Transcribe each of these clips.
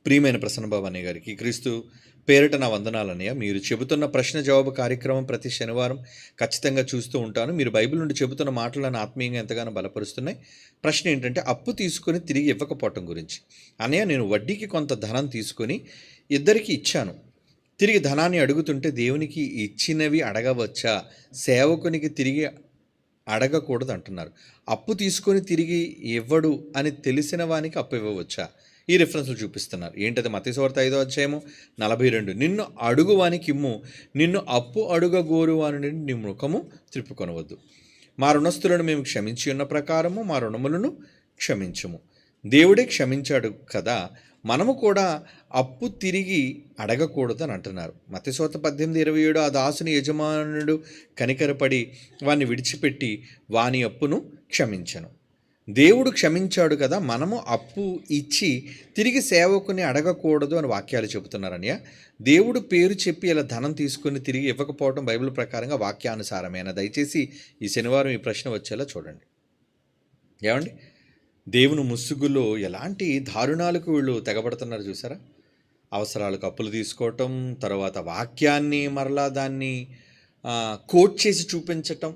ప్రియమైన ప్రసన్న బాబు అన్నయ్య గారికి క్రీస్తు పేరిట నా వందనాలన్నయ్య. మీరు చెబుతున్న ప్రశ్న జవాబు కార్యక్రమం ప్రతి శనివారం ఖచ్చితంగా చూస్తూ ఉంటాను. మీరు బైబిల్ నుండి చెబుతున్న మాటలు నన్ను ఆత్మీయంగా ఎంతగానో బలపరుస్తున్నాయి. ప్రశ్న ఏంటంటే, అప్పు తీసుకొని తిరిగి ఇవ్వకపోవటం గురించి. అన్నయ్య, నేను వడ్డీకి కొంత ధనం తీసుకొని ఇద్దరికి ఇచ్చాను. తిరిగి ధనాన్ని అడుగుతుంటే దేవునికి ఇచ్చినవి అడగవచ్చా, సేవకునికి తిరిగి అడగకూడదు అంటున్నారు. అప్పు తీసుకొని తిరిగి ఇవ్వడు అని తెలిసిన వానికి అప్పు ఇవ్వవచ్చా? ఈ రిఫరెన్స్లు చూపిస్తున్నారు. ఏంటది? మత్తయి సువార్త 5వ అధ్యాయము 42. నిన్ను అడుగువానికి ఇమ్ము, నిన్ను అప్పు అడుగగోరువాని నుండి నీ ముఖము త్రిప్పుకొనవద్దు. మా రుణస్థులను మేము క్షమించి ఉన్న ప్రకారము మా రుణములను క్షమించము. దేవుడే క్షమించాడు కదా, మనము కూడా అప్పు తిరిగి అడగకూడదు అని అంటున్నారు. మత్తయి సువార్త 18:27. ఆ దాసుని యజమానుడు కనికరపడి వాని విడిచిపెట్టి వాని అప్పును క్షమించను. దేవుడు క్షమించాడు కదా, మనము అప్పు ఇచ్చి తిరిగి సేవకుని అడగకూడదు అని వాక్యాలు చెబుతున్నారని. దేవుడు పేరు చెప్పి ఇలా ధనం తీసుకుని తిరిగి ఇవ్వకపోవడం బైబిల్ ప్రకారంగా వాక్యానుసారమేనా? దయచేసి ఈ శనివారం ఈ ప్రశ్న వచ్చేలా చూడండి. ఏమండి, దేవుని ముసుగులో ఎలాంటి దారుణాలకు వీళ్ళు తెగబడుతున్నారు చూసారా? అవసరాలకు అప్పులు తీసుకోవటం, తర్వాత వాక్యాన్ని మరలా దాన్ని కోట్ చేసి చూపించటం.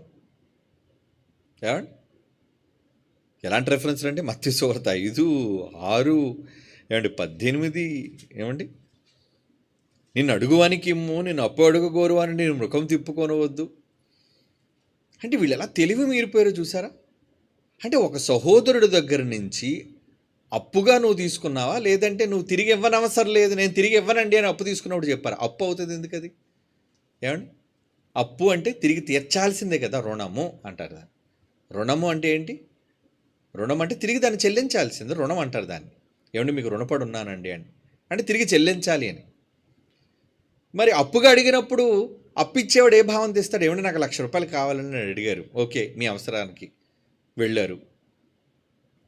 ఏమండి, ఎలాంటి రెఫరెన్స్లు అంటే మత్తయి సువార్త 5:6 ఏమండి 18 ఏమండి, నిన్ను అడుగువానికి ఇమ్ము, నిన్ను అప్పు అడుగగోరువాని నేను ముఖం తిప్పుకొనవద్దు. అంటే వీళ్ళు ఎలా తెలివి మీరిపోయారో చూసారా? అంటే ఒక సహోదరుడి దగ్గర నుంచి అప్పుగా నువ్వు తీసుకున్నావా, లేదంటే నువ్వు తిరిగి ఇవ్వనవసరం లేదు, నేను తిరిగి ఇవ్వనండి అని అప్పు తీసుకున్నప్పుడు చెప్పారు. అప్పు అవుతుంది ఎందుకు అది? ఏమండి, అప్పు అంటే తిరిగి తీర్చాల్సిందే కదా. రుణము అంటారు దాన్ని. రుణము అంటే ఏంటి? రుణం అంటే తిరిగి దాన్ని చెల్లించాల్సింది రుణం అంటారు దాన్ని. ఏమండి, మీకు రుణపడి ఉన్నానండి అని అంటే తిరిగి చెల్లించాలి అని. మరి అప్పుగా అడిగినప్పుడు అప్పు ఇచ్చేవాడు ఏ భావం తెస్తాడు? ఏమండి, నాకు ₹1,00,000 కావాలని అడిగారు. ఓకే, మీ అవసరానికి వెళ్ళారు,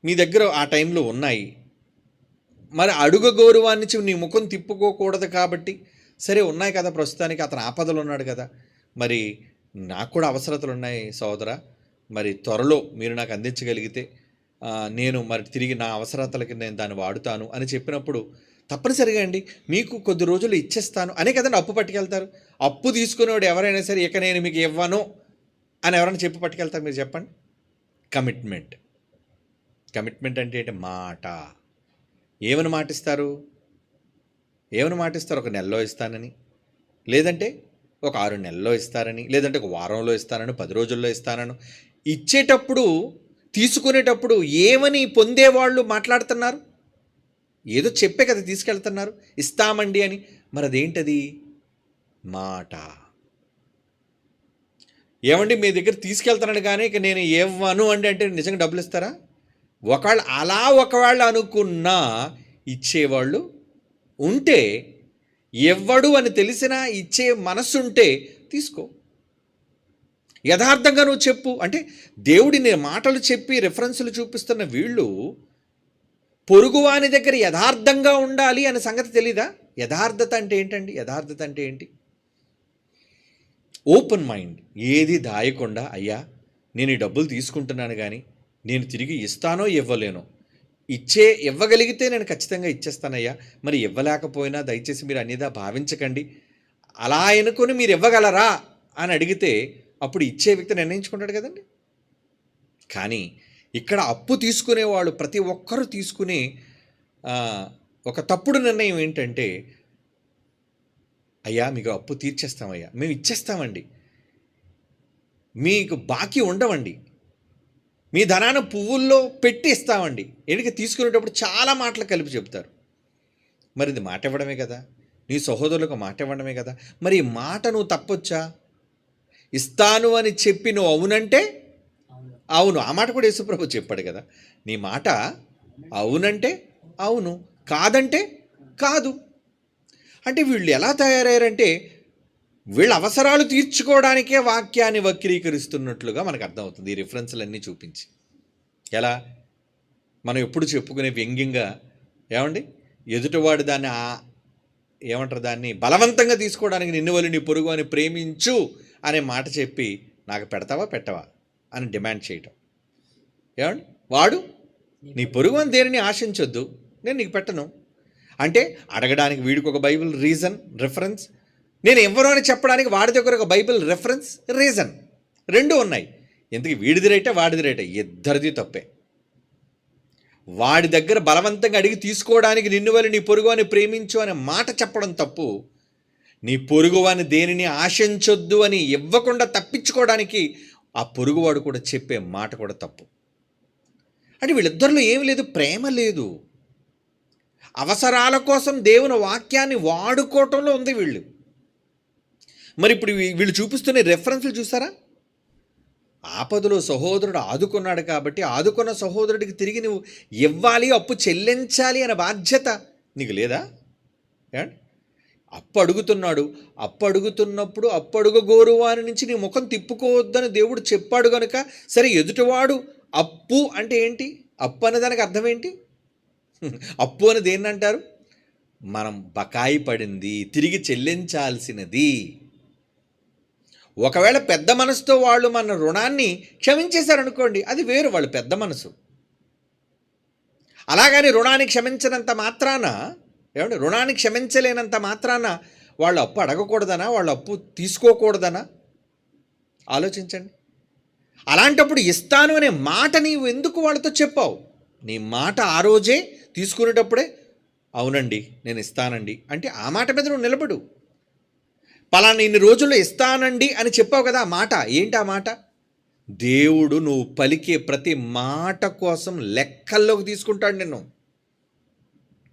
మీ దగ్గర ఆ టైంలో ఉన్నాయి. మరి అడుగగోరువాన్ని నీ ముఖం తిప్పుకోకూడదు కాబట్టి, సరే ఉన్నాయి కదా, ప్రస్తుతానికి అతను ఆపదలు ఉన్నాడు కదా, మరి నాకు కూడా అవసరతలు ఉన్నాయి సోదరా, మరి త్వరలో మీరు నాకు అందించగలిగితే నేను మరి తిరిగి నా అవసరతలకి నేను దాన్ని వాడుతాను అని చెప్పినప్పుడు తప్పనిసరిగా అండి మీకు కొద్ది రోజులు ఇచ్చేస్తాను అనే కదండి అప్పు పట్టుకెళ్తారు. అప్పు తీసుకునేవాడు ఎవరైనా సరే, ఇక నేను మీకు ఇవ్వను అని ఎవరైనా చెప్పి పట్టుకెళ్తారు? మీరు చెప్పండి. కమిట్మెంట్. కమిట్మెంట్ అంటే ఏంటి? మాట. ఏమని మాటిస్తారు? ఒక నెలలో ఇస్తానని, లేదంటే ఒక 6 నెలల్లో ఇస్తారని, లేదంటే ఒక వారంలో ఇస్తానని, 10 రోజుల్లో ఇస్తానని. ఇచ్చేటప్పుడు తీసుకునేటప్పుడు ఏమని పొందేవాళ్ళు మాట్లాడుతున్నారు? ఏదో చెప్పే కదా తీసుకెళ్తున్నారు, ఇస్తామండి అని. మరి అదేంటది? మాట. ఏమండి, మీ దగ్గర తీసుకెళ్తానని కానీ ఇక నేను ఇవ్వను అంటే నిజంగా డబ్బులు ఇస్తారా? ఒకవేళ అనుకున్నా ఇచ్చేవాళ్ళు ఉంటే, ఇవ్వడు అని తెలిసినా ఇచ్చే మనస్సుంటే తీసుకో. యథార్థంగా నువ్వు చెప్పు. అంటే దేవుడిని మాటలు చెప్పి రెఫరెన్సులు చూపిస్తున్న వీళ్ళు పొరుగువాని దగ్గర యథార్థంగా ఉండాలి అనే సంగతి తెలీదా? యథార్థత అంటే ఏంటండి? యథార్థత అంటే ఏంటి? Open mind. ఏది దాయకుండా, అయ్యా నేను ఈ డబ్బులు తీసుకుంటున్నాను కానీ నేను తిరిగి ఇస్తానో ఇవ్వలేనో, ఇవ్వగలిగితే నేను ఖచ్చితంగా ఇచ్చేస్తానయ్యా, మరి ఇవ్వలేకపోయినా దయచేసి మీరు అన్నిదా భావించకండి, అలా అనుకుని మీరు ఇవ్వగలరా అని అడిగితే అప్పుడు ఇచ్చే వ్యక్తి నిర్ణయించుకుంటాడు కదండి. కానీ ఇక్కడ అప్పు తీసుకునేవాళ్ళు ప్రతి ఒక్కరూ తీసుకునే ఒక తప్పుడు నిర్ణయం ఏంటంటే, అయ్యా మీకు అప్పు తీర్చేస్తామయ్యా, మేము ఇచ్చేస్తామండి, మీకు బాకీ ఉండవండి, మీ ధనాన్ని పువ్వుల్లో పెట్టి ఇస్తామండి. ఎందుకంటే తీసుకునేటప్పుడు చాలా మాటలు కలిపి చెప్తారు. మరి ఇది మాట ఇవ్వడమే కదా, నీ సహోదరులకు మాట ఇవ్వడమే కదా. మరి ఈ మాట నువ్వు తప్పొచ్చా? ఇస్తాను అని చెప్పి నువ్వు అవునంటే అవును, ఆ మాట కూడా యేసుప్రభు చెప్పాడు కదా. నీ మాట అవునంటే అవును, కాదంటే కాదు. అంటే వీళ్ళు ఎలా తయారయ్యారంటే, వీళ్ళ అవసరాలు తీర్చుకోవడానికే వాక్యాన్ని వక్రీకరిస్తున్నట్లుగా మనకు అర్థమవుతుంది ఈ రిఫరెన్స్లన్నీ చూపించి. ఎలా? మనం ఎప్పుడు చెప్పుకునే వ్యంగ్యంగా, ఏమండి, ఎదుటివాడు దాన్ని ఏమంటారు, దాన్ని బలవంతంగా తీసుకోవడానికి నిన్ను వల్ల నీ పొరుగు అని ప్రేమించు అనే మాట చెప్పి నాకు పెడతావా పెట్టవా అని డిమాండ్ చేయటం. ఏమండి, వాడు నీ పొరుగు అని దేనిని ఆశించొద్దు, నేను నీకు పెట్టను. అంటే అడగడానికి వీడికి ఒక బైబిల్ రీజన్ రెఫరెన్స్, నేను ఎవరో అని చెప్పడానికి వాడి దగ్గర ఒక బైబిల్ రెఫరెన్స్ రీజన్, రెండు ఉన్నాయి. ఎందుకు వీడిది రైటే వాడిది రైటే, ఇద్దరిది తప్పే. వాడి దగ్గర బలవంతంగా అడిగి తీసుకోవడానికి నిన్ను వల్ల నీ పొరుగువాని ప్రేమించు అనే మాట చెప్పడం తప్పు. నీ పొరుగువాని దేనిని ఆశించొద్దు అని ఇవ్వకుండా తప్పించుకోవడానికి ఆ పొరుగువాడు కూడా చెప్పే మాట కూడా తప్పు. అంటే వీళ్ళిద్దరిలో ఏమి లేదు, ప్రేమ లేదు. అవసరాల కోసం దేవుని వాక్యాన్ని వాడుకోవటంలో ఉంది వీళ్ళు. మరి ఇప్పుడు వీళ్ళు చూపిస్తున్న రెఫరెన్స్లు చూసారా? ఆపదలో సహోదరుడు ఆదుకున్నాడు కాబట్టి ఆదుకున్న సహోదరుడికి తిరిగి నువ్వు ఇవ్వాలి, అప్పు చెల్లించాలి అనే బాధ్యత నీకు లేదా? అప్పు అడుగుతున్నాడు, అప్పు అడుగుతున్నప్పుడు అప్పు అడుగగోరు వారి నుంచి నీ ముఖం తిప్పుకోవద్దని దేవుడు చెప్పాడు కనుక, సరే ఎదుటివాడు అప్పు అంటే ఏంటి? అప్పు అనే దానికి అర్థం ఏంటి? అప్పు అని దేన్ని అంటారు? మనం బకాయి పడింది, తిరిగి చెల్లించాల్సినది. ఒకవేళ పెద్ద మనసుతో వాళ్ళు మన రుణాన్ని క్షమించేశారనుకోండి, అది వేరు, వాళ్ళు పెద్ద మనసు. అలాగని రుణాన్ని క్షమించినంత మాత్రాన, రుణాన్ని క్షమించలేనంత మాత్రాన వాళ్ళు అప్పు అడగకూడదనా, వాళ్ళు అప్పు తీసుకోకూడదనా? ఆలోచించండి. అలాంటప్పుడు ఇస్తాను అనే మాట నీవు ఎందుకు వాళ్ళతో చెప్పావు? నీ మాట ఆ రోజే తీసుకునేటప్పుడే అవునండి నేను ఇస్తానండి అంటే ఆ మాట మీద నువ్వు నిలబడు. పలానా ఇన్ని రోజుల్లో ఇస్తానండి అని చెప్పావు కదా, ఆ మాట ఏంటి? ఆ మాట దేవుడు నువ్వు పలికే ప్రతి మాట కోసం లెక్కల్లోకి తీసుకుంటాడు నిన్ను.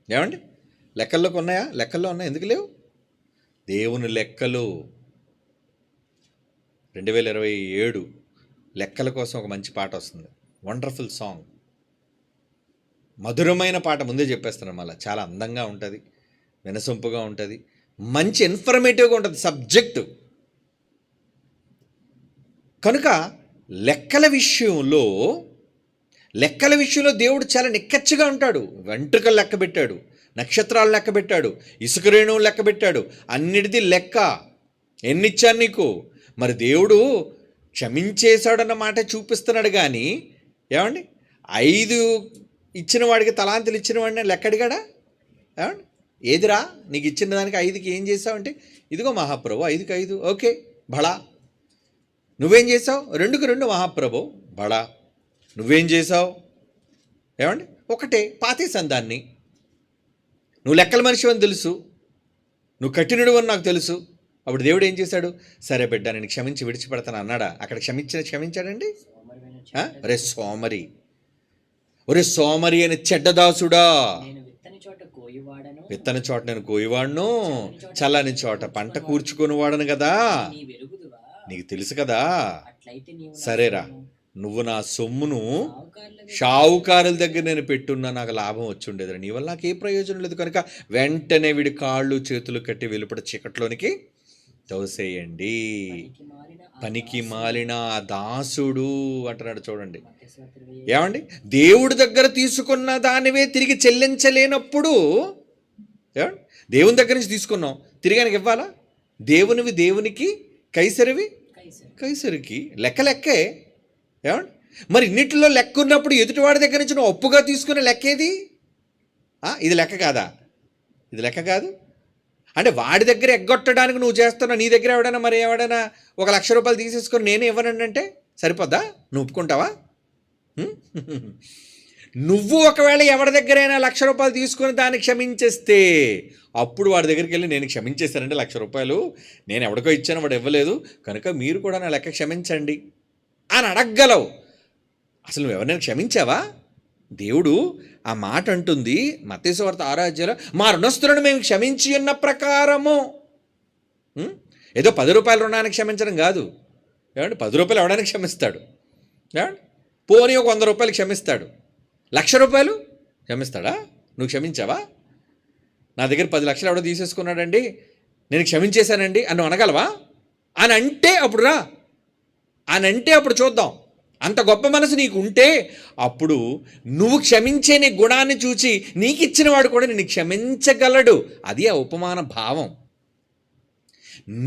ఏమండి, లెక్కల్లోకి ఉన్నాయా? లెక్కల్లో ఉన్నాయా? ఎందుకు లేవు? దేవుని లెక్కలు. 2027 లెక్కల కోసం ఒక మంచి పాట వస్తుంది, వండర్ఫుల్ సాంగ్, మధురమైన పాట. ముందే చెప్పేస్తున్నాను, మళ్ళీ చాలా అందంగా ఉంటుంది, వినసొంపుగా ఉంటుంది, మంచి ఇన్ఫర్మేటివ్గా ఉంటుంది సబ్జెక్టు. కనుక లెక్కల విషయంలో దేవుడు చాలా నిక్కచ్చిగా ఉంటాడు. వెంట్రుకలు లెక్క పెట్టాడు, నక్షత్రాలు లెక్క పెట్టాడు, ఇసుక రేణువులు లెక్క పెట్టాడు, అన్నిటిది లెక్క. ఎన్నిచ్చాను నీకు? మరి దేవుడు క్షమించేశాడన్న మాట చూపిస్తున్నాడు కానీ, ఏమండి 5 ఇచ్చిన వాడికి తలాంతులు ఇచ్చిన వాడిని లెక్క అడిగాడా? ఏమండి, ఏదిరా నీకు ఇచ్చిన దానికి 5కి ఏం చేసావంటే, ఇదిగో మహాప్రభు 5కి 5, ఓకే బడా. నువ్వేం చేసావు? 2కి 2 మహాప్రభు, బడా. నువ్వేం చేసావు? ఏమండి, ఒకటే పాతేశాను దాన్ని. నువ్వు లెక్కల మనిషి అని తెలుసు, నువ్వు కఠినుడు అని నాకు తెలుసు. అప్పుడు దేవుడు ఏం చేశాడు? సరే బిడ్డ నేను క్షమించి విడిచిపెడతాను అన్నాడా? అక్కడ క్షమించాడండి? ఒరే సోమరి అని చెడ్డదాసుడా, విత్తని చోట నేను కోయివాడును, చల్లని చోట పంట కూర్చుకొని వాడను కదా, నీకు తెలుసు కదా. సరేరా, నువ్వు నా సొమ్మును షావుకారుల దగ్గర నేను పెట్టున్నా, నాకు లాభం వచ్చి ఉండేది, నీ వల్ల నాకు ఏ ప్రయోజనం లేదు కనుక వెంటనే వీడి కాళ్ళు చేతులు కట్టి వెలుపట చీకట్లోనికి తోసేయండి. పనికి మాలిన దాసుడు అంటున్నాడు. చూడండి ఏమండి, దేవుడి దగ్గర తీసుకున్న దానివే తిరిగి చెల్లించలేనప్పుడు, ఏమండి దేవుని దగ్గర నుంచి తీసుకున్నాం తిరిగి ఆయనకి ఇవ్వాలా? దేవునివి దేవునికి, కైసరివి కైసరికి. లెక్కే. ఏమండి, మరి ఇన్నిటిలో లెక్క ఉన్నప్పుడు ఎదుటివాడి దగ్గర నుంచి నువ్వు అప్పుగా తీసుకునే లెక్కేది? ఇది లెక్క కాదా? ఇది లెక్క కాదు. అంటే వాడి దగ్గర ఎగ్గొట్టడానికి నువ్వు చేస్తున్నావు, నీ దగ్గర ఎవడైనా 1 లక్ష రూపాయలు తీసేసుకొని నేనే ఇవ్వనండి అంటే సరిపోద్దా? నువ్వు ఒప్పుకుంటావా? నువ్వు ఒకవేళ ఎవరి దగ్గరైనా 1 లక్ష రూపాయలు తీసుకొని దాన్ని క్షమించేస్తే అప్పుడు వాడి దగ్గరికి వెళ్ళి నేను క్షమించేశానంటే 1 లక్ష రూపాయలు నేను ఎవరికో ఇచ్చాను, వాడు ఇవ్వలేదు కనుక మీరు కూడా నా లెక్క క్షమించండి అని అడగగలవు. అసలు నువ్వు ఎవరినైనా క్షమించావా? దేవుడు ఆ మాట అంటుంది మత్తయి సువార్త 6వ అధ్యాయంలో, మా రుణస్తులను మేము క్షమించి ఉన్న ప్రకారము. ఏదో 10 రూపాయల రుణానికి క్షమించడం కాదు. ఏమంటే 10 రూపాయలు ఎవడానికి క్షమిస్తాడు? ఏమండి, పోనీ ఒక 100 రూపాయలు క్షమిస్తాడు. 1 లక్ష రూపాయలు క్షమిస్తాడా? నువ్వు క్షమించావా? నా దగ్గర 10 లక్షలు ఎవడో తీసేసుకున్నాడండి, నేను క్షమించేశానండి అని అనగలవా? అని అంటే అప్పుడు రా, అని అంటే అప్పుడు చూద్దాం. అంత గొప్ప మనసు నీకు ఉంటే అప్పుడు నువ్వు క్షమించే నీ గుణాన్ని చూచి నీకు ఇచ్చిన వాడు కూడా నిన్ను క్షమించగలడు. అది ఆ ఉపమాన భావం.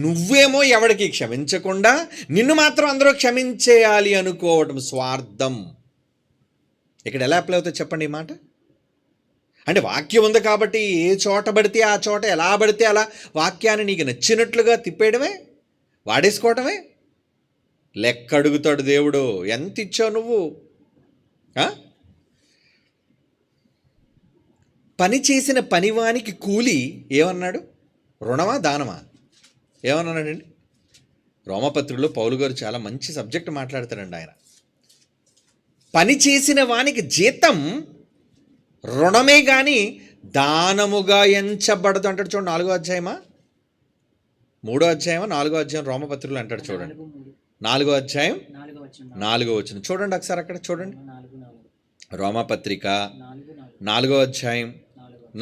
నువ్వేమో ఎవడికి క్షమించకుండా నిన్ను మాత్రం అందరూ క్షమించేయాలి అనుకోవడం స్వార్థం. ఇక్కడ ఎలా అప్లై అవుతుంది చెప్పండి ఈ మాట? అంటే వాక్యం ఉంది కాబట్టి ఏ చోట పడితే ఆ చోట ఎలా పడితే అలా వాక్యాన్ని నీకు నచ్చినట్లుగా తిప్పేయడమే, వాడేసుకోవటమే. లెక్క అడుగుతాడు దేవుడు, ఎంత ఇచ్చావు నువ్వు? పని చేసిన పనివానికి కూలి ఏమన్నాడు? రుణమా దానమా? ఏమన్నాడండి? రోమపత్రికలో పౌలు గారు చాలా మంచి సబ్జెక్ట్ మాట్లాడతారండి. ఆయన పని చేసిన వానికి జీతం రుణమే కానీ దానముగా ఎంచబడదు అంటాడు. చూడండి, 4వ అధ్యాయమా 3వ అధ్యాయమా 4వ అధ్యాయం రోమపత్రికలో అంటాడు. చూడండి, 4వ అధ్యాయం 4వ వచనం చూడండి ఒకసారి. అక్కడ చూడండి, రోమపత్రిక 4వ అధ్యాయం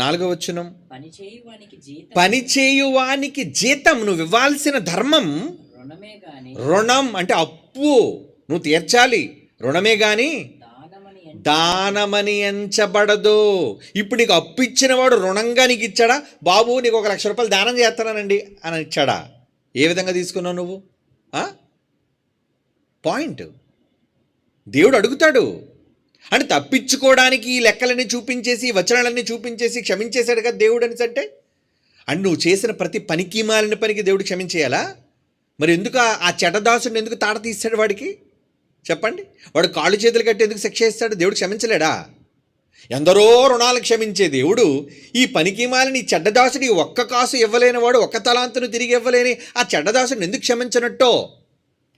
4వ వచనం. పని చేయువానికి జీతం, నువ్వు ఇవ్వాల్సిన ధర్మం రుణం అంటే అప్పు నువ్వు తీర్చాలి, రుణమే గాని దానమని ఎంచబడదు. ఇప్పుడు నీకు అప్పు ఇచ్చిన వాడు రుణంగా నీకు ఇచ్చాడా? బాబు నీకు 1 లక్ష రూపాయలు దానం చేస్తానండి అని ఇచ్చాడా? ఏ విధంగా తీసుకున్నావు నువ్వు? పాయింట్. దేవుడు అడుగుతాడు. అంటే తప్పించుకోవడానికి ఈ లెక్కలన్నీ చూపించేసి, వచనాలన్నీ చూపించేసి క్షమించేశాడు కదా దేవుడు అని అంటే నువ్వు చేసిన ప్రతి పనికి మాలిన పనికి దేవుడు క్షమించేయాలా? మరి ఎందుకు ఆ చెడ్డదాసుని ఎందుకు తాట తీస్తాడు వాడికి? చెప్పండి. వాడు కాళ్ళు చేతులు కట్టి ఎందుకు శిక్ష ఇస్తాడు? దేవుడు క్షమించలేడా? ఎందరో రుణాలు క్షమించే దేవుడు ఈ పనికి మాలిన ఈ చెడ్డదాసుడి 1 కాసు ఇవ్వలేని వాడు, 1 తలాంతును తిరిగి ఇవ్వలేని ఆ చెడ్డదాసుని ఎందుకు క్షమించనట్టో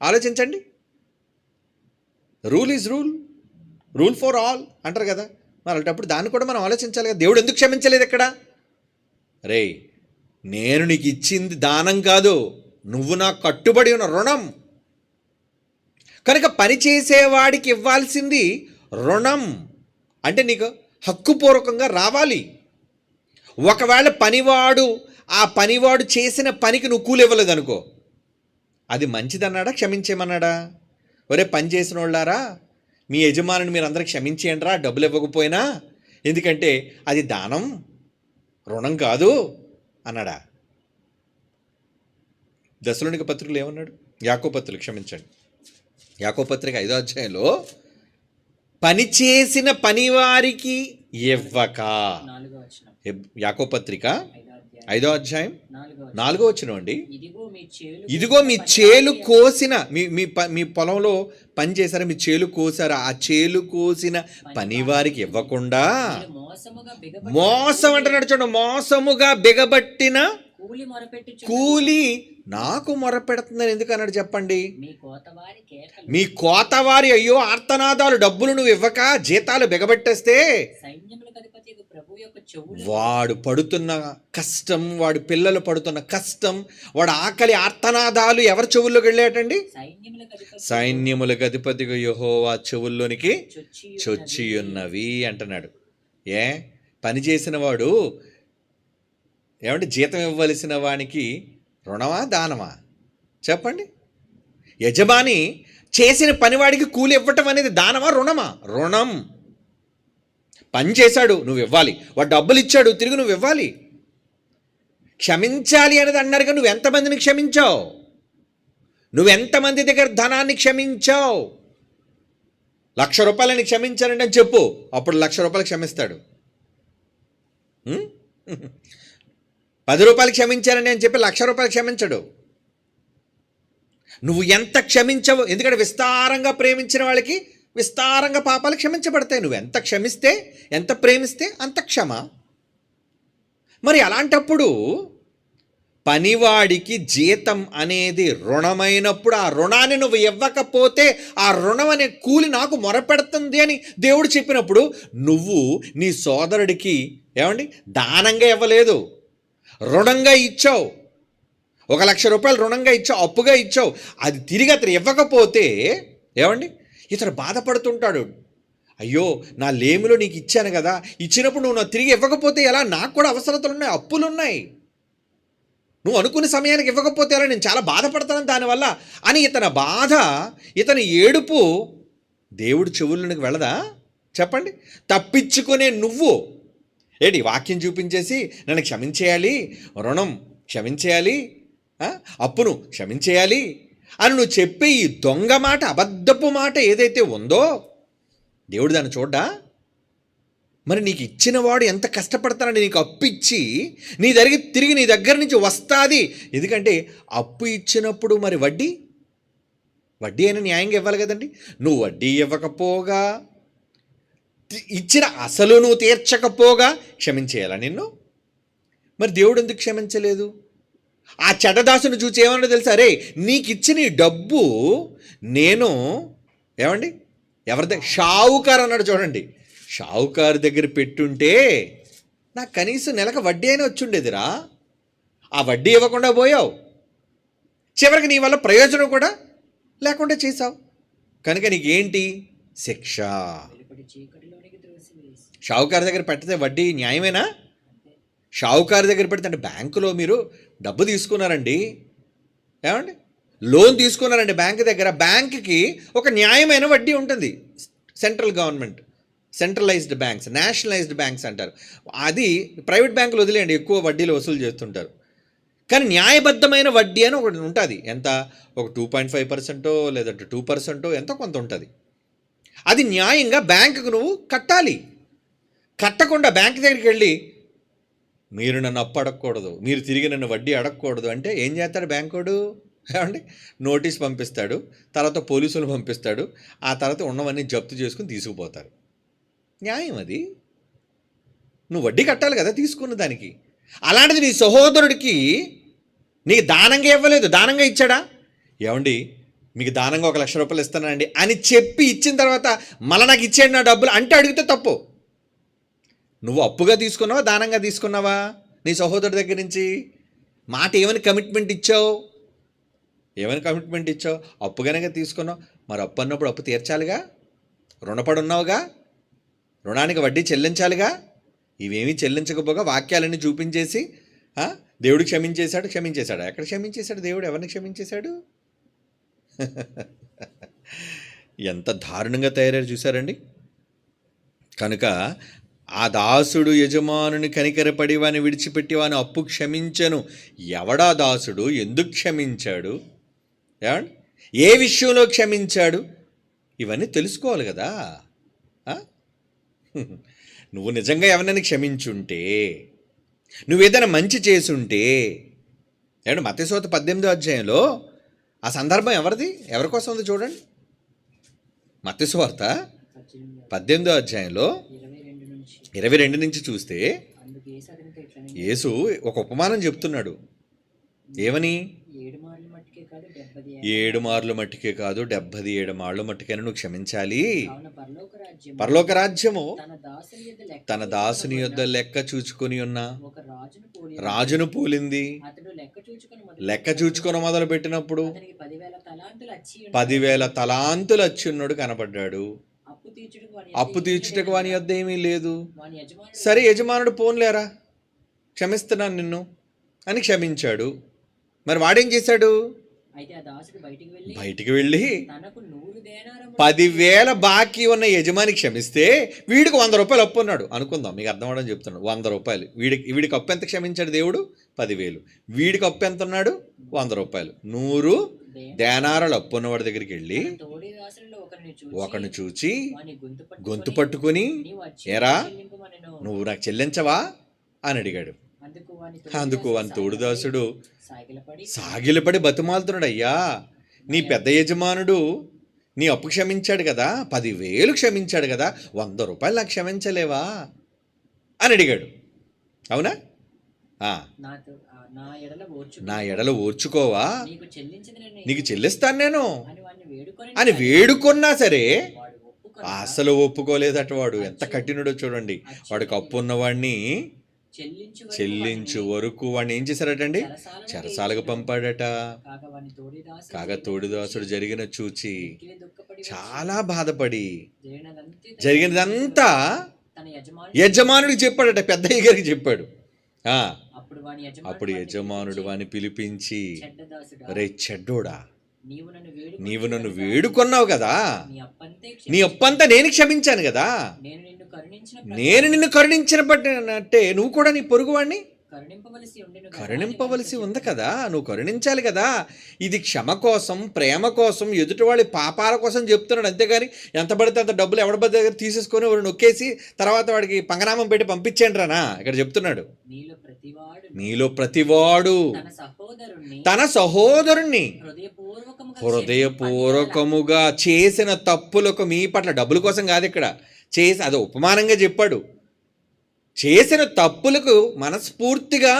ఆలోచించండి. Rule is rule for all అంటారు కదా. మరి అలాంటప్పుడు దాన్ని కూడా మనం ఆలోచించాలి కదా. దేవుడు ఎందుకు క్షమించలేదు ఇక్కడ? రే, నేను నీకు ఇచ్చింది దానం కాదు, నువ్వు నాకు కట్టుబడి ఉన్న రుణం. కనుక పని చేసేవాడికి ఇవ్వాల్సింది రుణం. అంటే నీకు హక్కుపూర్వకంగా రావాలి. ఒకవేళ ఆ పనివాడు చేసిన పనికి నువ్వు కూలి ఇవ్వలేదు అనుకో, అది మంచిదన్నాడా క్షమించేమన్నాడా? ఒరే పని చేసిన వాళ్ళారా, మీ యజమానిని మీరు అందరూ క్షమించేయండిరా డబ్బులు ఇవ్వకపోయినా, ఎందుకంటే అది దానం, రుణం కాదు అన్నాడా? దశలోనిక పత్రికలు ఏమన్నాడు? యాకోబు పత్రిక, క్షమించండి, యాకోబు పత్రిక 5వ అధ్యాయంలో పని చేసిన పనివారికి ఇవ్వక, యాకోబు పత్రిక 5వ అధ్యాయం 4వ వచనం అండి. ఇదిగో మీ చేలు కోసిన, మీ పొలంలో పని చేశారా, మీ చేలు కోసారా, ఆ చేలు కోసిన పనివారికి ఇవ్వకుండా మోసం అంటున్నాడు. చూడండి, మోసముగా బిగబట్టిన కూలి నాకు మొరపెడుతుందని ఎందుకు అన్నాడు చెప్పండి? మీ కోతవారి అయ్యో ఆర్తనాదాలు, డబ్బులు నువ్వు ఇవ్వక జీతాలు బిగబెట్టేస్తే వాడు పడుతున్న కష్టం, వాడి పిల్లలు పడుతున్న కష్టం, వాడు ఆకలి ఆర్తనాదాలు ఎవరి చెవుల్లోకి వెళ్ళేటండి? సైన్యములకు అధిపతిగా యెహోవా చెవుల్లోనికి చొచ్చియున్నవి అంటున్నాడు. పని చేసిన వాడు ఏమంటే జీతం ఇవ్వవలసిన వానికి రుణమా దానమా? చెప్పండి. యజమాని చేసిన పనివాడికి కూలి ఇవ్వటం అనేది దానమా రుణమా? రుణం. పని చేశాడు, నువ్వు ఇవ్వాలి. వాడు డబ్బులు ఇచ్చాడు, తిరిగి నువ్వు ఇవ్వాలి. క్షమించాలి అనేది అన్నారుగా, నువ్వు ఎంతమందిని క్షమించావు? నువ్వెంతమంది దగ్గర ధనాన్ని క్షమించావు? 1,00,000 రూపాయలని క్షమించానండి అని చెప్పు, అప్పుడు 1,00,000 రూపాయలు క్షమిస్తాడు. 10 రూపాయలు క్షమించానని అని చెప్పి 1,00,000 రూపాయలు క్షమించడు. నువ్వు ఎంత క్షమించవు, ఎందుకంటే విస్తారంగా ప్రేమించిన వాళ్ళకి విస్తారంగా పాపాలు క్షమించబడతాయి. నువ్వు ఎంత క్షమిస్తే, ఎంత ప్రేమిస్తే అంత క్షమ. మరి అలాంటప్పుడు పనివాడికి జీతం అనేది రుణమైనప్పుడు ఆ రుణాన్ని నువ్వు ఇవ్వకపోతే ఆ రుణం అనే కూలి నాకు మొరపెడుతుంది అని దేవుడు చెప్పినప్పుడు నువ్వు నీ సోదరుడికి ఏమండి దానంగా ఇవ్వలేదు, రుణంగా ఇచ్చావు. 1,00,000 రూపాయలు రుణంగా ఇచ్చావు, అప్పుగా ఇచ్చావు. అది తిరిగి అతను ఇవ్వకపోతే ఏమండి ఇతను బాధపడుతుంటాడు. అయ్యో నా లేమిలో నీకు ఇచ్చాను కదా, ఇచ్చినప్పుడు నువ్వు నాకు తిరిగి ఇవ్వకపోతే ఎలా? నాకు కూడా అవసరతలు ఉన్నాయి, అప్పులు ఉన్నాయి, నువ్వు అనుకునే సమయానికి ఇవ్వకపోతే ఎలా? నేను చాలా బాధపడతాను దానివల్ల అని ఇతని బాధ, ఇతని ఏడుపు దేవుడి చెవుల్లోనికి వెళ్ళదా? చెప్పండి. తప్పించుకునే నువ్వు ఏంటి వాక్యం చూపించేసి నన్ను క్షమించేయాలి, రుణం క్షమించేయాలి, అప్పును క్షమించేయాలి అని నువ్వు చెప్పే ఈ దొంగ మాట, అబద్ధపు మాట ఏదైతే ఉందో దేవుడు దాన్ని చూడ్డా? మరి నీకు ఇచ్చిన వాడు ఎంత కష్టపడతానండి నీకు అప్పు ఇచ్చి తిరిగి నీ దగ్గర నుంచి వస్తుంది. ఎందుకంటే అప్పు ఇచ్చినప్పుడు మరి వడ్డీ అయినా న్యాయంగా ఇవ్వాలి కదండి. నువ్వు వడ్డీ ఇవ్వకపోగా ఇచ్చిన అసలు నువ్వు తీర్చకపోగా క్షమించేయాలా నిన్ను? మరి దేవుడు ఎందుకు క్షమించలేదు? ఆ చెడ్డదాసుని చూసి ఏమన్నా తెలుసా, రే నీకు ఇచ్చిన ఈ డబ్బు నేను ఏమండి షావుకారు అన్నాడు. చూడండి, షావుకారు దగ్గర పెట్టుంటే నాకు కనీసం నెలకు వడ్డీ అయినా వచ్చుండేదిరా. ఆ వడ్డీ ఇవ్వకుండా పోయావు, చివరికి నీ వల్ల ప్రయోజనం కూడా లేకుండా చేశావు. కనుక నీకేంటి శిక్ష? షావుకారు దగ్గర పెట్టితే వడ్డీ న్యాయమేనా? షావుకారు దగ్గర పెడితే, అంటే బ్యాంకులో మీరు డబ్బు తీసుకున్నారండి, ఏమండి లోన్ తీసుకున్నారండి బ్యాంకు దగ్గర, బ్యాంకుకి ఒక న్యాయమైన వడ్డీ ఉంటుంది. Central government centralised banks, nationalised banks అంటారు. అది ప్రైవేట్ బ్యాంకులు వదిలేయండి, ఎక్కువ వడ్డీలు వసూలు చేస్తుంటారు. కానీ న్యాయబద్ధమైన వడ్డీ అని ఒకటి ఉంటుంది. ఎంత? ఒక 2.5% లేదంటే 2% ఎంతో కొంత ఉంటుంది. అది న్యాయంగా బ్యాంకుకు నువ్వు కట్టాలి. కట్టకుండా బ్యాంక్ దగ్గరికి వెళ్ళి మీరు నన్ను అప్పు అడగకూడదు, మీరు తిరిగి నన్ను వడ్డీ అడగకూడదు అంటే ఏం చేస్తాడు బ్యాంకోడు? ఏమండి నోటీస్ పంపిస్తాడు, తర్వాత పోలీసులు పంపిస్తాడు, ఆ తర్వాత ఉన్నవన్నీ జప్తు చేసుకుని తీసుకుపోతారు. న్యాయం అది? నువ్వు వడ్డీ కట్టాలి కదా తీసుకున్న దానికి. అలాంటిది నీ సహోదరుడికి నీకు దానంగా ఇవ్వలేదు, దానంగా ఇచ్చాడా? ఏమండి మీకు దానంగా 1,00,000 రూపాయలు ఇస్తానండి అని చెప్పి ఇచ్చిన తర్వాత మళ్ళీ నాకు ఇచ్చేయండి నా డబ్బులు అంటే అడిగితే తప్పు. నువ్వు అప్పుగా తీసుకున్నావా, దానంగా తీసుకున్నావా? నీ సహోదరుడి దగ్గర నుంచి మాట ఏమని కమిట్మెంట్ ఇచ్చావు? అప్పుగానే తీసుకున్నావు. మరి అప్పు అన్నప్పుడు అప్పు తీర్చాలిగా, రుణపడి ఉన్నావుగా, రుణానికి వడ్డీ చెల్లించాలిగా. ఇవేమీ చెల్లించకపోగా వాక్యాలన్నీ చూపించేసి దేవుడు క్షమించేశాడు. ఎక్కడ క్షమించేశాడు దేవుడు? ఎవరిని క్షమించేశాడు? ఎంత దారుణంగా తయారయ్యారు చూసారండి. కనుక ఆ దాసుడు యజమానుని కనికరపడి వాని విడిచిపెట్టి వాని అప్పు క్షమించను. ఎవడా దాసుడు? ఎందుకు క్షమించాడు? ఏమండి ఏ విషయంలో క్షమించాడు? ఇవన్నీ తెలుసుకోవాలి కదా. నువ్వు నిజంగా ఎవరినైనా క్షమించుంటే, నువ్వేదైనా మంచి చేసుంటే, ఏమంటే మత్తయి సువార్త 18వ అధ్యాయంలో ఆ సందర్భం ఎవరి కోసం ఉంది చూడండి. మత్తయి సువార్త 18వ అధ్యాయంలో 22 నుంచి చూస్తే యేసు ఒక ఉపమానం చెప్తున్నాడు. ఏమని? 7 మార్లు మట్టికే కాదు 77 మార్లు మట్టికైనా నువ్వు క్షమించాలి. పరలోక రాజ్యము తన దాసుని యొద్ద లెక్క చూచుకొని ఉన్న రాజును పోలింది. లెక్క చూచుకొని మొదలు పెట్టినప్పుడు 10,000 తలాంతులు వచ్చి ఉన్నాడు కనపడ్డాడు. అప్పు తీర్చుటకు వాని యొద్ద ఏమీ లేదు. సరే యజమానుడు పోన్లేరా క్షమిస్తున్నాను నిన్ను అని క్షమించాడు. మరి వాడేం చేశాడు? బయటికి వెళ్ళి 10,000 బాకీ ఉన్న యజమాని క్షమిస్తే వీడికి 100 రూపాయలు అప్పు ఉన్నాడు అనుకుందాం, మీకు అర్థం అవడం చెప్తున్నాడు. 100 రూపాయలు వీడికి అప్పు ఎంత క్షమించాడు దేవుడు? 10,000. వీడికి అప్పు ఎంత ఉన్నాడు? 100 రూపాయలు. 100 దేనారాలు అప్పు ఉన్నవాడి దగ్గరికి వెళ్ళి ఒకరిని చూచి గొంతు పట్టుకుని, ఏరా నువ్వు నాకు చెల్లించవా అని అడిగాడు. అందుకు వాని తోడుదాసుడు సాగిలపడి బతిమాలుతున్నాడు, అయ్యా నీ పెద్ద యజమానుడు నీ అప్పు క్షమించాడు కదా, 10,000 క్షమించాడు కదా, 100 రూపాయలు నాకు క్షమించలేవా అని అడిగాడు. అవునా? నా ఎడల ఓర్చుకోవా, నీకు చెల్లిస్తాను నేను అని వేడుకున్నా సరే అసలు ఒప్పుకోలేదట. వాడు ఎంత కఠినుడో చూడండి. వాడికి అప్పు ఉన్నవాడిని చెల్లించు వరకు వాడిని ఏం చేశారటండి? చెరసాలకు పంపాడట. కాగా తోడిదాసుడు జరిగిన చూచి చాలా బాధపడి జరిగినదంతా యజమానుడికి చెప్పాడట, పెద్దయ్య గారికి చెప్పాడు. అప్పుడు యజమానుడు వాని పిలిపించి, రే చెడ్డోడా, నీవు నన్ను వేడుకొన్నావు కదా, నీ అప్పంతా నేను క్షమించాను కదా, నేను నిన్ను కరుణించిన బట్టే నువ్వు కూడా నీ పొరుగువాడిని కరుణింపవలసి ఉంది కదా, నువ్వు కరుణించాలి కదా. ఇది క్షమ కోసం, ప్రేమ కోసం, ఎదుటివాడి పాపాల కోసం చెప్తున్నాడు. అంతేగాని ఎంత పడితే అంత డబ్బులు ఎవడి దగ్గర తీసేసుకొని వాడు నొక్కేసి తర్వాత వాడికి పంగనామం పెట్టి పంపించండి రానా ఇక్కడ చెప్తున్నాడు. మీలో ప్రతివాడు తన సహోదరుణ్ణి హృదయపూర్వకముగా చేసిన తప్పులకు, మీ పట్ల డబ్బుల కోసం కాదు ఇక్కడ చేసి, అది ఉపమానంగా చెప్పాడు, చేసిన తప్పులకు మనస్ఫూర్తిగా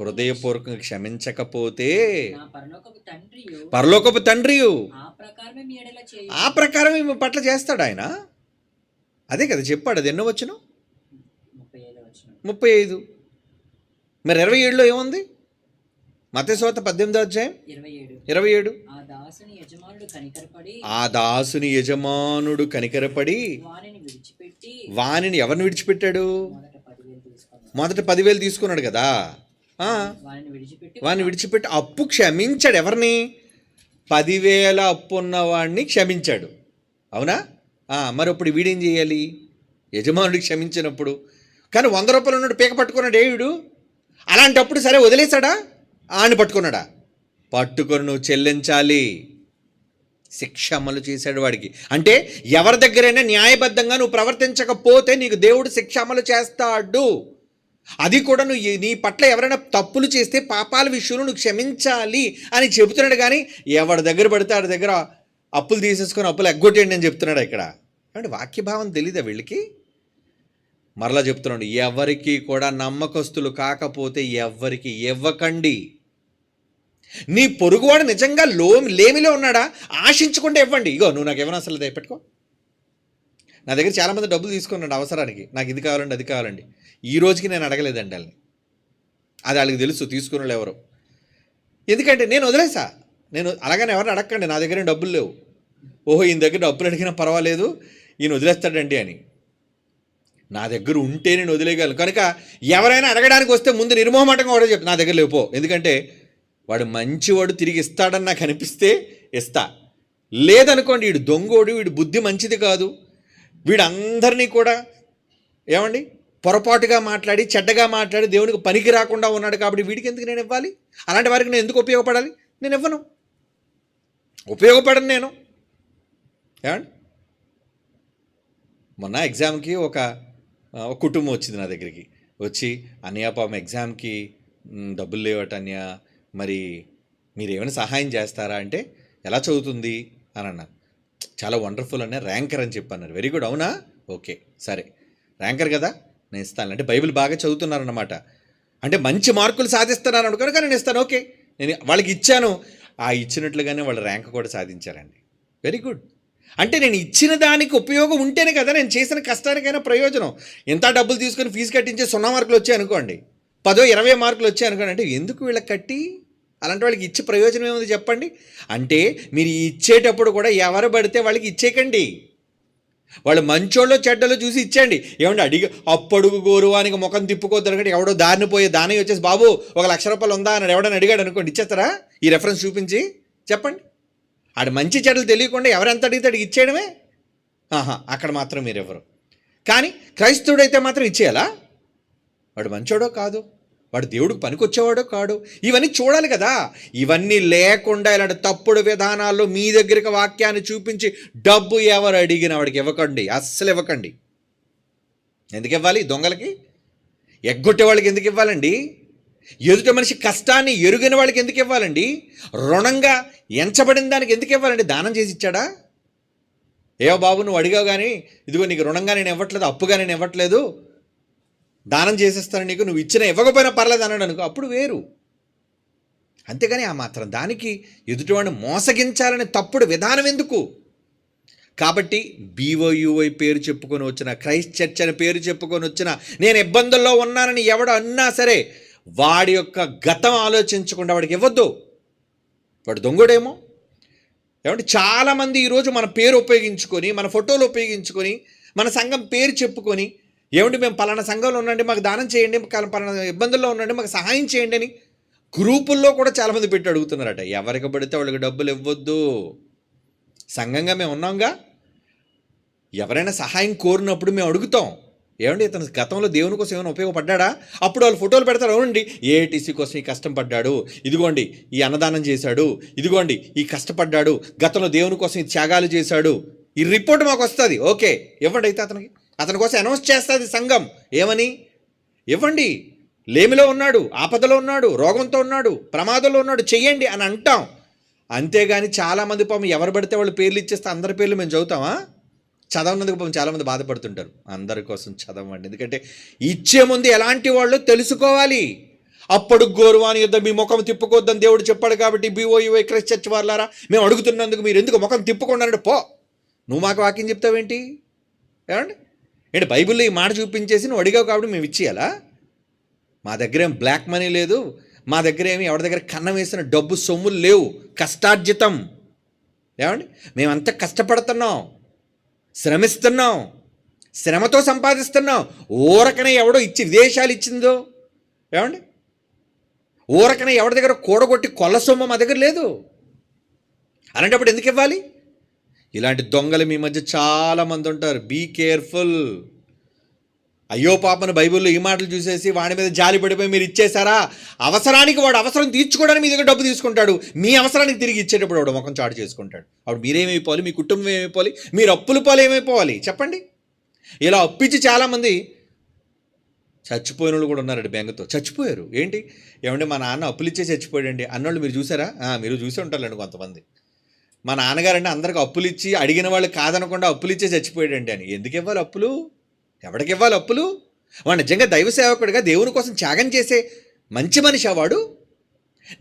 హృదయపూర్వకంగా క్షమించకపోతే పరలోకపు తండ్రి ఆ ప్రకారం మీ పట్ల చేస్తాడు ఆయన. అదే కదా చెప్పాడు. అది ఎన్నో వచనం? 35. మరి 27లో ఏముంది? మత్తయి సువార్త 18వ అధ్యాయం 27. ఆ దాసుని యజమానుడు కనికరపడి వానిని ఎవరిని విడిచిపెట్టాడు? మొదట 10,000 తీసుకున్నాడు కదా, వాడిని విడిచిపెట్టి అప్పు క్షమించాడు. ఎవరిని? 10,000 అప్పు ఉన్నవాడిని క్షమించాడు. అవునా? మరి ఇప్పుడు వీడేం చేయాలి? యజమానుడికి క్షమించినప్పుడు. కానీ 100 రూపాయలు ఉన్నాడు, పీక పట్టుకున్నాడు ఏయుడు. అలాంటప్పుడు సరే వదిలేశాడా? ఆని పట్టుకున్నాడా? పట్టుకొని నువ్వు చెల్లించాలి. శిక్ష అమలు చేశాడు వాడికి. అంటే ఎవరి దగ్గరైనా న్యాయబద్ధంగా నువ్వు ప్రవర్తించకపోతే నీకు దేవుడు శిక్ష అమలు చేస్తాడు. అది కూడా నువ్వు నీ పట్ల ఎవరైనా తప్పులు చేస్తే పాపాల విషయంలో నువ్వు క్షమించాలి అని చెబుతున్నాడు. కానీ ఎవరి దగ్గర పడితే ఆడి దగ్గర అప్పులు తీసేసుకొని అప్పులు ఎగ్గొట్టేయండి అని చెప్తున్నాడు ఇక్కడ. అంటే వాక్యభావం తెలీదా వీళ్ళకి? మరలా చెప్తున్నాడు, ఎవరికి కూడా నమ్మకస్తులు కాకపోతే ఎవరికి ఇవ్వకండి. నీ పొరుగువాడు నిజంగా లేమిలో ఉన్నాడా? ఆశించకుండా ఇవ్వండి. ఇగో నువ్వు నాకు ఏమైనా అసలు పెట్టుకో. నా దగ్గర చాలామంది డబ్బులు తీసుకున్నాడు అవసరానికి, నాకు ఇది కావాలండి అది కావాలండి. ఈ రోజుకి నేను అడగలేదండి వాళ్ళని. అది వాళ్ళకి తెలుసు తీసుకున్న వాళ్ళు ఎవరు. ఎందుకంటే నేను వదిలేసా. నేను అలాగని ఎవరిని అడగండి, నా దగ్గర డబ్బులు లేవు, ఓహో ఈయన దగ్గర డబ్బులు అడిగినా పర్వాలేదు ఈయన వదిలేస్తాడండి అని. నా దగ్గర ఉంటే నేను వదిలేయగలను. కనుక ఎవరైనా అడగడానికి వస్తే ముందు నిర్మోహమాటంగా కూడా చెప్పి నా దగ్గర లేపో. ఎందుకంటే వాడు మంచివాడు, తిరిగి ఇస్తాడని నాకు అనిపిస్తే ఇస్తా. లేదనుకోండి వీడు దొంగోడు, వీడు బుద్ధి మంచిది కాదు, వీడు అందరినీ కూడా ఏమండి పొరపాటుగా మాట్లాడి చెడ్డగా మాట్లాడి దేవునికి పనికి రాకుండా ఉన్నాడు కాబట్టి వీడికి ఎందుకు నేను ఇవ్వాలి? అలాంటి వారికి నేను ఎందుకు ఉపయోగపడాలి? నేను ఇవ్వను, ఉపయోగపడను నేను. ఏమండి మొన్న ఎగ్జామ్కి ఒక కుటుంబం వచ్చింది నా దగ్గరికి. వచ్చి అన్నయ్య పాపం ఎగ్జామ్కి డబ్బులు లేవట అన్నయ్య, మరి మీరు ఏమైనా సహాయం చేస్తారా అంటే, ఎలా చదువుతుంది అని అన్నాను. చాలా వండర్ఫుల్ అనే ర్యాంకర్ అని చెప్పన్నారు. వెరీ గుడ్, అవునా, ఓకే సరే ర్యాంకర్ కదా నేను ఇస్తాను. అంటే బైబిల్ బాగా చదువుతున్నారన్నమాట. అంటే మంచి మార్కులు సాధిస్తున్నారు అనుకోని నేను ఇస్తాను. ఓకే నేను వాళ్ళకి ఇచ్చాను. ఆ ఇచ్చినట్లుగానే వాళ్ళ ర్యాంక్ కూడా సాధించారండి. Very good. అంటే నేను ఇచ్చిన దానికి ఉపయోగం ఉంటేనే కదా నేను చేసిన కష్టానికైనా ప్రయోజనం. ఎంత డబ్బులు తీసుకొని ఫీజు కట్టించే 0 మార్కులు వచ్చాయి అనుకోండి, 10-20 మార్కులు వచ్చాయి అనుకోండి, అంటే ఎందుకు వీళ్ళకి కట్టి అలాంటి వాళ్ళకి ఇచ్చే ప్రయోజనం ఏముంది చెప్పండి? అంటే మీరు ఇచ్చేటప్పుడు కూడా ఎవరు పడితే వాళ్ళకి ఇచ్చేయకండి. వాళ్ళు మంచోళ్ళు చెడ్డలో చూసి ఇచ్చేయండి. ఏమంటే అడిగి అప్పడుగు గౌరవానికి ముఖం తిప్పుకోద్దరగంటే ఎవడో దారిని పోయే దాని వచ్చేసి బాబు 1,00,000 రూపాయలు ఉందా అని ఎవడని అడిగాడు అనుకోండి, ఇచ్చేస్తారా? ఈ రెఫరెన్స్ చూపించి చెప్పండి. ఆడు మంచి చెడ్డలు తెలియకుండా ఎవరెంత అడిగితే అడిగి ఇచ్చేయడమే. అక్కడ మాత్రం మీరు ఎవరు. కానీ క్రైస్తవుడైతే మాత్రం ఇచ్చేయాలా? వాడు మంచోడో కాదు, వాడు దేవుడికి పనికొచ్చేవాడో కాడు, ఇవన్నీ చూడాలి కదా. ఇవన్నీ లేకుండా ఇలాంటి తప్పుడు విధానాల్లో మీ దగ్గరికి వాక్యాన్ని చూపించి డబ్బు ఎవరు అడిగిన వాడికి ఇవ్వకండి, అస్సలు ఇవ్వకండి. ఎందుకు ఇవ్వాలి? దొంగలకి, ఎగ్గొట్టే వాళ్ళకి ఎందుకు ఇవ్వాలండి? ఎదుట మనిషి కష్టాన్ని ఎరుగిన వాళ్ళకి ఎందుకు ఇవ్వాలండి? రుణంగా ఎంచబడిన దానికి ఎందుకు ఇవ్వాలండి? దానం చేసి ఇచ్చాడా? ఏవో బాబు నువ్వు అడిగావు కానీ ఇదిగో నీకు రుణంగా నేను ఇవ్వట్లేదు, అప్పుగా నేను ఇవ్వట్లేదు, దానం చేసేస్తాను నీకు, నువ్వు ఇచ్చినా ఇవ్వకపోయినా పర్లేదు అన్నాడు అనుకో, అప్పుడు వేరు. అంతేగాని ఆ మాత్రం దానికి ఎదుటివాడిని మోసగించాలనే తప్పుడు విధానం ఎందుకు? కాబట్టి BOUI పేరు చెప్పుకొని వచ్చిన, క్రైస్ట్ చర్చ్ అని పేరు చెప్పుకొని వచ్చిన, నేను ఇబ్బందుల్లో ఉన్నానని ఎవడు అన్నా సరే వాడి యొక్క గతం ఆలోచించకుండా వాడికి ఇవ్వద్దు. వాడు దొంగడేమో. ఏమంటే చాలామంది ఈరోజు మన పేరు ఉపయోగించుకొని, మన ఫోటోలు ఉపయోగించుకొని, మన సంఘం పేరు చెప్పుకొని, ఏమంటే మేము పలానా సంఘంలో ఉండండి, మాకు దానం చేయండి, పలానా ఇబ్బందుల్లో ఉండండి, మాకు సహాయం చేయండి అని గ్రూపుల్లో కూడా చాలామంది పెట్టి అడుగుతున్నారట. ఎవరికి పడితే వాళ్ళకి డబ్బులు ఇవ్వద్దు. సంఘంగా మేము ఉన్నాంగా, ఎవరైనా సహాయం కోరినప్పుడు మేము అడుగుతాం. ఏమండి ఇతను గతంలో దేవుని కోసం ఏమైనా ఉపయోగపడ్డా? అప్పుడు వాళ్ళు ఫోటోలు పెడతారు. అవునండి ఏటీసీ కోసం ఈ కష్టం పడ్డాడు, ఇదిగోండి ఈ అన్నదానం చేశాడు, ఇదిగోండి ఈ కష్టపడ్డాడు, గతంలో దేవుని కోసం ఈ త్యాగాలు చేశాడు, ఈ రిపోర్ట్ మాకు వస్తుంది. ఓకే ఇవ్వండి, అయితే అతని కోసం అనౌన్స్ చేస్తుంది సంఘం. ఏమని? ఇవ్వండి, లేమిలో ఉన్నాడు, ఆపదలో ఉన్నాడు, రోగంతో ఉన్నాడు, ప్రమాదంలో ఉన్నాడు, చెయ్యండి అని అంటాం. అంతేగాని చాలామంది పాపం ఎవరు పడితే వాళ్ళు పేర్లు ఇచ్చేస్తే అందరి పేర్లు మేము చదువుతామా? చదవనందుకు పాపం చాలామంది బాధపడుతుంటారు. అందరి కోసం చదవండి, ఎందుకంటే ఇచ్చే ముందు ఎలాంటి వాళ్ళు తెలుసుకోవాలి. అప్పుడు గోరువాని యుద్ధం మీ ముఖం తిప్పుకోద్దని దేవుడు చెప్పాడు. కాబట్టి BOUI క్రైస్ట్ చర్చ్ వాళ్ళారా, మేము అడుగుతున్నందుకు మీరు ఎందుకు ముఖం తిప్పుకున్నారంటే పో, నువ్వు మాకు వాక్యం చెప్తావేంటి? ఏమండి ఏంటి బైబిల్లో ఈ మాట చూపించేసి నువ్వు అడిగావు కాబట్టి మేము ఇచ్చేయాలా? మా దగ్గర ఏం బ్లాక్ మనీ లేదు, మా దగ్గర ఏమి ఎవరి దగ్గర కన్నం వేసిన డబ్బు సొమ్ములు లేవు, కష్టార్జితం. ఏమండి మేమంతా కష్టపడుతున్నాం, శ్రమిస్తున్నాం, శ్రమతో సంపాదిస్తున్నాం. ఊరకనే ఎవడో ఇచ్చి విదేశాలు ఇచ్చిందో, ఏమండి ఊరకనే ఎవరి దగ్గర కూడగొట్టి కొల్ల సొమ్ము మా దగ్గర లేదు. అలాంటప్పుడు ఎందుకు ఇవ్వాలి? ఇలాంటి దొంగలు మీ మధ్య చాలామంది ఉంటారు. Be careful. అయ్యో పాపను బైబిల్లో ఈ మాటలు చూసేసి వాడి మీద జాలి పడిపోయి మీరు ఇచ్చేశారా? అవసరానికి వాడు అవసరం తీర్చుకోవడానికి మీ దగ్గర డబ్బు తీసుకుంటాడు, మీ అవసరానికి తిరిగి ఇచ్చేటప్పుడు వాడు ముఖం చాటు చేసుకుంటాడు. అప్పుడు మీరేమైపోవాలి? మీ కుటుంబం ఏమైపోవాలి? మీరు అప్పుల పాలు ఏమైపోవాలి? చెప్పండి. ఇలా అప్పిచ్చి చాలామంది చచ్చిపోయిన వాళ్ళు కూడా ఉన్నారండి. బెంగతో చచ్చిపోయారు. ఏంటి? ఏమంటే మా నాన్న అప్పులు ఇచ్చే చచ్చిపోయాడండి అన్నోళ్ళు మీరు చూసారా? మీరు చూసి ఉంటారండి కొంతమంది. మా నాన్నగారండి అందరికి అప్పులు ఇచ్చి అడిగిన వాళ్ళు కాదనకుండా అప్పులు ఇచ్చే చచ్చిపోయాడండి అని. ఎందుకు ఇవ్వాలి అప్పులు? ఎవడికి ఇవ్వాలి అప్పులు? వాడు నిజంగా దైవ సేవకుడిగా దేవుని కోసం త్యాగం చేసే మంచి మనిషి వాడు.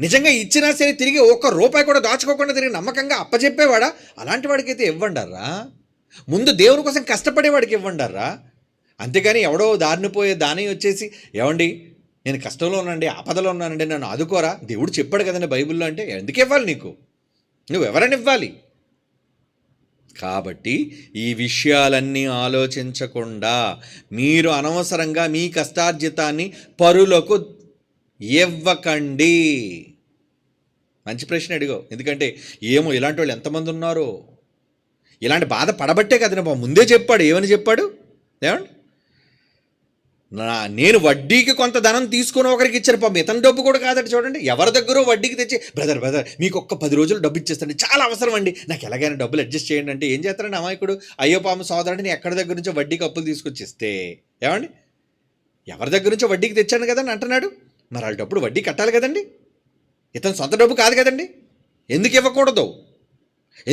నిజంగా ఇచ్చినా సరే తిరిగి ఒక్క రూపాయి కూడా దాచుకోకుండా తిరిగి నమ్మకంగా అప్పచెప్పేవాడా? అలాంటి వాడికి అయితే ఇవ్వండారా? ముందు దేవుని కోసం కష్టపడేవాడికి ఇవ్వండారా? అంతేగాని ఎవడో దారిని పోయే దాని వచ్చేసి ఏమండి నేను కష్టంలో ఉన్నానండి, ఆపదలో ఉన్నానండి, నన్ను ఆదుకోరా, దేవుడు చెప్పాడు కదండి బైబిల్లో అంటే ఎందుకు ఇవ్వాలి? నీకు నువ్వు ఎవరైనా ఇవ్వాలి. కాబట్టి ఈ విషయాలన్నీ ఆలోచించకుండా మీరు అనవసరంగా మీ కష్టార్జితాన్ని పరులకు ఇవ్వకండి. మంచి ప్రశ్న అడిగావు. ఎందుకంటే ఏమో ఇలాంటి వాళ్ళు ఎంతమంది ఉన్నారో, ఇలాంటి బాధ పడబట్టే కదా ముందే చెప్పాడు. ఏమని చెప్పాడు? ఏమండి నేను వడ్డీకి కొంత ధనం తీసుకుని ఒకరికి ఇచ్చాను పాపం, ఇతని డబ్బు కూడా కాదండి. చూడండి, ఎవరి దగ్గర వడ్డీకి తెచ్చి బ్రదర్ మీకు ఒక్క 10 రోజులు డబ్బు ఇచ్చేస్తాండి, చాలా అవసరం అండి, నాకు ఎలాగైనా డబ్బులు అడ్జస్ట్ చేయండి అంటే ఏం చేస్తారండి అమాయకుడు? అయ్యో పాము సోదరుడిని ఎక్కడి దగ్గర నుంచో వడ్డీకి అప్పులు తీసుకొచ్చిస్తే ఏమండి ఎవరి దగ్గర నుంచో వడ్డీకి తెచ్చాను కదండి అంటున్నాడు. మరి వాళ్ళ డబ్బులు వడ్డీ కట్టాలి కదండి, ఇతను సొంత డబ్బు కాదు కదండి. ఎందుకు ఇవ్వకూడదు?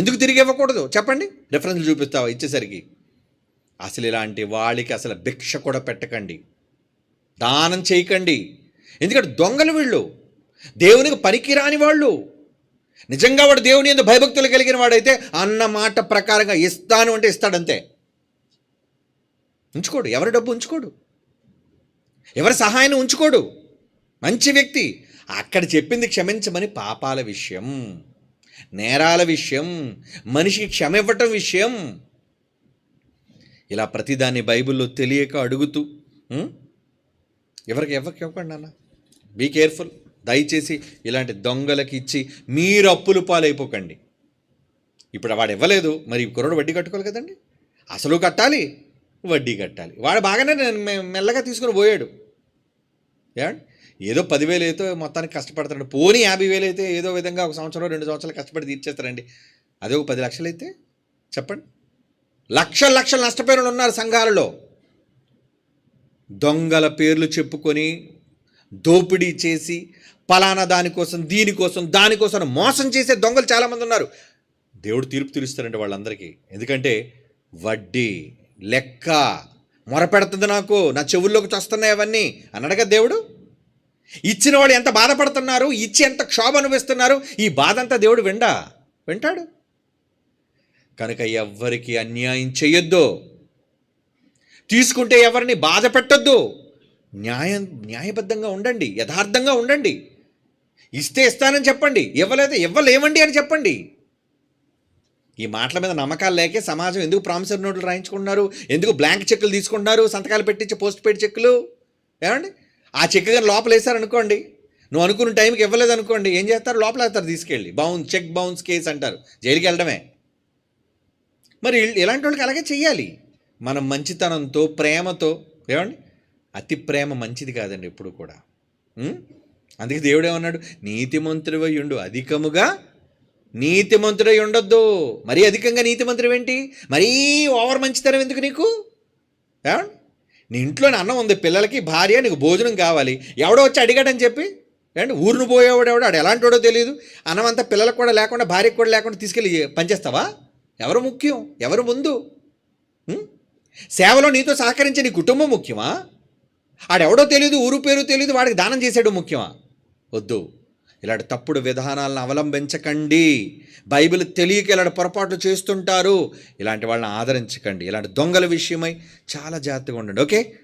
ఎందుకు తిరిగి ఇవ్వకూడదు? చెప్పండి. రెఫరెన్స్లు చూపిస్తావా ఇచ్చేసరికి? అసలు ఇలాంటి వాళ్ళకి అసలు భిక్ష కూడా పెట్టకండి, దానం చేయకండి. ఎందుకంటే దొంగలు వీళ్ళు, దేవునికి పనికిరాని వాళ్ళు. నిజంగా వాడు దేవుని యందు భయభక్తులు కలిగిన వాడైతే అన్న మాట ప్రకారంగా ఇస్తాను అంటే ఇస్తాడంతే. ఉంచుకోడు, ఎవరి డబ్బు ఉంచుకోడు, ఎవరి సహాయాన్ని ఉంచుకోడు. మంచి వ్యక్తి. అక్కడ చెప్పింది క్షమించమని పాపాల విషయం, నేరాల విషయం, మనిషికి క్షమ ఇవ్వటం విషయం. ఇలా ప్రతిదాన్ని బైబిల్లో తెలియక అడుగుతూ ఎవరికి ఇవ్వకండి అన్న. Be careful. దయచేసి ఇలాంటి దొంగలకి ఇచ్చి మీరు అప్పులు పాలైపోకండి. ఇప్పుడు వాడు ఇవ్వలేదు, మరి కుర్రోడు వడ్డీ కట్టుకోవాలి కదండి. అసలు కట్టాలి, వడ్డీ కట్టాలి. వాడు బాగానే మెల్లగా తీసుకుని పోయాడు. ఏదో 10,000 అయితే మొత్తానికి కష్టపడతాడు. పోనీ 50,000 అయితే ఏదో విధంగా 1 సంవత్సరం 2 సంవత్సరాలు కష్టపడి తీర్చేస్తారండి. అదే ఒక 10 లక్షలు అయితే చెప్పండి. లక్షలు నష్టపోయిన ఉన్నారు సంఘాలలో. దొంగల పేర్లు చెప్పుకొని దోపిడీ చేసి పలానా దానికోసం దీనికోసం దానికోసం మోసం చేసే దొంగలు చాలామంది ఉన్నారు. దేవుడు తీర్పు తీరుస్తారండి వాళ్ళందరికీ. ఎందుకంటే వడ్డీ లెక్క మొరపెడుతుంది, నాకు నా చెవుల్లోకి వస్తున్నాయి అవన్నీ అన్నాడు కదా దేవుడు. ఇచ్చిన వాళ్ళు ఎంత బాధపడుతున్నారు, ఇచ్చి ఎంత క్షోభ అనుభవిస్తున్నారు, ఈ బాధ అంతా దేవుడు వింటాడు. కనుక ఎవ్వరికి అన్యాయం చేయొద్దు, తీసుకుంటే ఎవరిని బాధ పెట్టొద్దు. న్యాయబద్ధంగా ఉండండి, యథార్థంగా ఉండండి. ఇస్తే ఇస్తానని చెప్పండి, ఇవ్వలేమండి అని చెప్పండి. ఈ మాటల మీద నమ్మకాలు లేకే సమాజం ఎందుకు ప్రామిసరీ నోట్లు రాయించుకుంటున్నారు, ఎందుకు బ్లాంక్ చెక్కులు తీసుకుంటున్నారు, సంతకాలు పెట్టించి పోస్ట్ పెయిడ్ చెక్కులు. ఏమండి ఆ చెక్ కానీ లోపల వేశారనుకోండి, నువ్వు అనుకున్న టైంకి ఇవ్వలేదు అనుకోండి, ఏం చేస్తారు? లోపల వేస్తారు తీసుకెళ్ళి. చెక్ బౌన్స్ కేసు అంటారు, జైలుకి వెళ్ళడమే. మరి ఇలాంటి వాళ్ళకి అలాగే చెయ్యాలి. మనం మంచితనంతో ప్రేమతో ఏమండి? అతి ప్రేమ మంచిది కాదండి ఎప్పుడు కూడా. ఉం? అందుకే దేవుడు ఏమన్నాడు? నీతిమంతుడివై ఉండు, అధికముగా నీతిమంతుడై ఉండొద్దు. మరీ అధికంగా నీతిమంతుడు ఏంటి? మరీ ఓవర్ మంచితనం ఎందుకు నీకు? ఏమండి? నీ ఇంట్లోనే అన్నం ఉంది, పిల్లలకి భార్య, నీకు భోజనం కావాలి, ఎవడో వచ్చి అడిగాడని చెప్పి ఏమండి ఊరును పోయేవాడు ఎవడో, ఆడు ఎలాంటి వాడో తెలియదు, అన్నం అంతా పిల్లలకు కూడా లేకుండా భార్యకు కూడా లేకుండా తీసుకెళ్ళి పనిచేస్తావా? ఎవరు ముఖ్యం? ఎవరు ముందు? ఉం? సేవలో నీతో సహకరించే నీ కుటుంబం ముఖ్యమా? ఆడెవడో తెలియదు, ఊరు పేరు తెలియదు, వాడికి దానం చేసాడు ముఖ్యమా? వద్దు. ఇలాంటి తప్పుడు విధానాలను అవలంబించకండి. బైబిల్ తెలియక ఇలాంటి పొరపాట్లు చేస్తుంటారు. ఇలాంటి వాళ్ళని ఆదరించకండి. ఇలాంటి దొంగల విషయమై చాలా జాగ్రత్తగా ఉండండి. ఓకే.